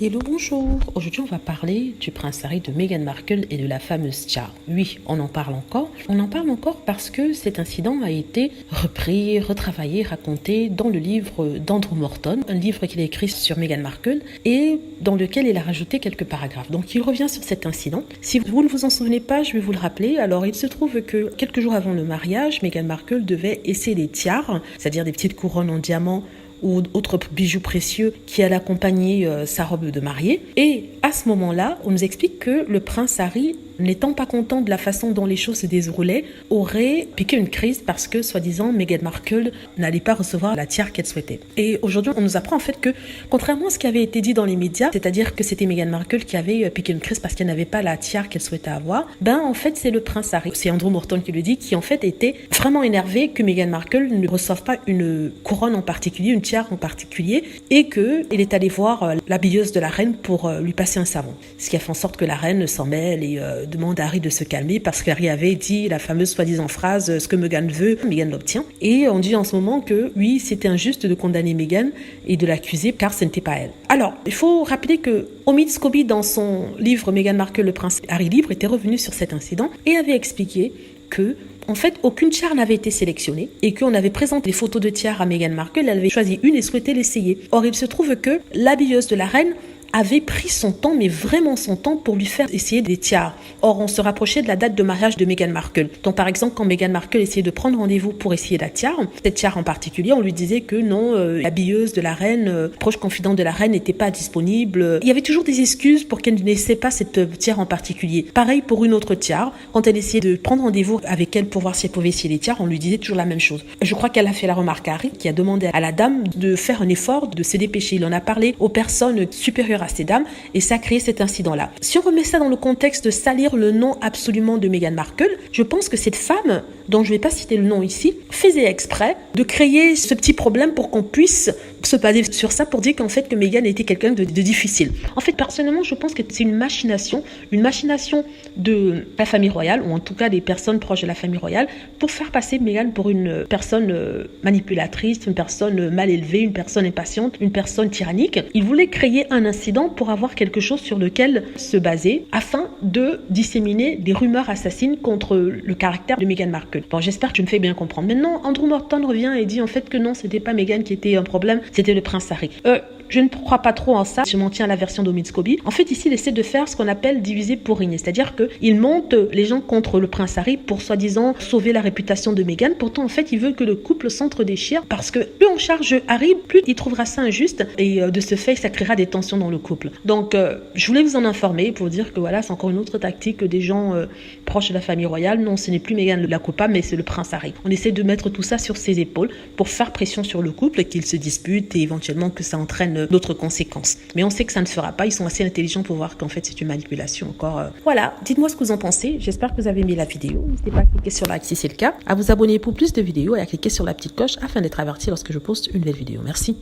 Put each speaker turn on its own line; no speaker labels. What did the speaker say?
Hello, bonjour. Aujourd'hui, on va parler du prince Harry, de Meghan Markle et de la fameuse tiare. Oui, on en parle encore. On en parle encore parce que cet incident a été repris, retravaillé, raconté dans le livre d'Andrew Morton, un livre qu'il a écrit sur Meghan Markle et dans lequel il a rajouté quelques paragraphes. Donc, il revient sur cet incident. Si vous ne vous en souvenez pas, je vais vous le rappeler. Alors, il se trouve que quelques jours avant le mariage, Meghan Markle devait essayer des tiares, c'est-à-dire des petites couronnes en diamant ou autres bijoux précieux qui allaient accompagner sa robe de mariée. Et à ce moment-là, on nous explique que le prince Harry, n'étant pas content de la façon dont les choses se déroulaient, aurait piqué une crise parce que, soi-disant, Meghan Markle n'allait pas recevoir la tiare qu'elle souhaitait. Et aujourd'hui, on nous apprend en fait que, contrairement à ce qui avait été dit dans les médias, c'est-à-dire que c'était Meghan Markle qui avait piqué une crise parce qu'elle n'avait pas la tiare qu'elle souhaitait avoir, en fait, c'est le prince Harry, c'est Andrew Morton qui le dit, qui en fait était vraiment énervé que Meghan Markle ne reçoive pas une couronne en particulier, une tiare en particulier, et qu'il est allé voir l'habilleuse de la reine pour lui passer un savon. Ce qui a fait en sorte que la reine s'en mêle et demande à Harry de se calmer parce qu'Harry avait dit la fameuse soi-disant phrase « ce que Meghan veut, Meghan l'obtient ». Et on dit en ce moment que oui, c'était injuste de condamner Meghan et de l'accuser car ce n'était pas elle. Alors, il faut rappeler que Omid Scobie, dans son livre Meghan Markle, le prince Harry libre, était revenu sur cet incident et avait expliqué que en fait, aucune tiare n'avait été sélectionnée et qu'on avait présenté les photos de tiare à Meghan Markle, elle avait choisi une et souhaitait l'essayer. Or, il se trouve que l'habilleuse de la reine avait pris son temps, mais vraiment son temps, pour lui faire essayer des tiares. Or, on se rapprochait de la date de mariage de Meghan Markle. Donc, par exemple, quand Meghan Markle essayait de prendre rendez-vous pour essayer la tiare, cette tiare en particulier, on lui disait que non, l'habilleuse de la reine, proche confidente de la reine, n'était pas disponible. Il y avait toujours des excuses pour qu'elle n'essaie pas cette tiare en particulier. Pareil pour une autre tiare. Quand elle essayait de prendre rendez-vous avec elle pour voir si elle pouvait essayer les tiares, on lui disait toujours la même chose. Je crois qu'elle a fait la remarque à Harry, qui a demandé à la dame de faire un effort, de se dépêcher. Il en a parlé aux personnes supérieures à ces dames et ça a créé cet incident-là. Si on remet ça dans le contexte de salir le nom absolument de Meghan Markle, je pense que cette femme, dont je ne vais pas citer le nom ici, faisait exprès de créer ce petit problème pour qu'on puisse se baser sur ça pour dire qu'en fait que Meghan était quelqu'un de difficile. En fait, personnellement, je pense que c'est une machination de la famille royale, ou en tout cas des personnes proches de la famille royale, pour faire passer Meghan pour une personne manipulatrice, une personne mal élevée, une personne impatiente, une personne tyrannique. Ils voulaient créer un incident pour avoir quelque chose sur lequel se baser afin de disséminer des rumeurs assassines contre le caractère de Meghan Markle. Bon, j'espère que je me fais bien comprendre. Maintenant, Andrew Morton revient et dit en fait que non, c'était pas Meghan qui était un problème, c'était le prince Harry. Je ne crois pas trop en ça, je m'en tiens à la version d'Omid Scobie. En fait, ici, il essaie de faire ce qu'on appelle diviser pour régner, c'est-à-dire qu'il monte les gens contre le prince Harry pour soi-disant sauver la réputation de Meghan. Pourtant, en fait, il veut que le couple s'entre-déchire parce que plus on charge Harry, plus il trouvera ça injuste et de ce fait, ça créera des tensions dans le couple. Donc, je voulais vous en informer pour dire que voilà, c'est encore une autre tactique des gens proches de la famille royale. Non, ce n'est plus Meghan la coupable, mais c'est le prince Harry. On essaie de mettre tout ça sur ses épaules pour faire pression sur le couple, qu'il se dispute et éventuellement que ça entraîne d'autres conséquences. Mais on sait que ça ne se fera pas. Ils sont assez intelligents pour voir qu'en fait, c'est une manipulation encore. Voilà, dites-moi ce que vous en pensez. J'espère que vous avez aimé la vidéo. N'hésitez pas à cliquer sur like si c'est le cas, à vous abonner pour plus de vidéos et à cliquer sur la petite cloche afin d'être averti lorsque je poste une nouvelle vidéo. Merci.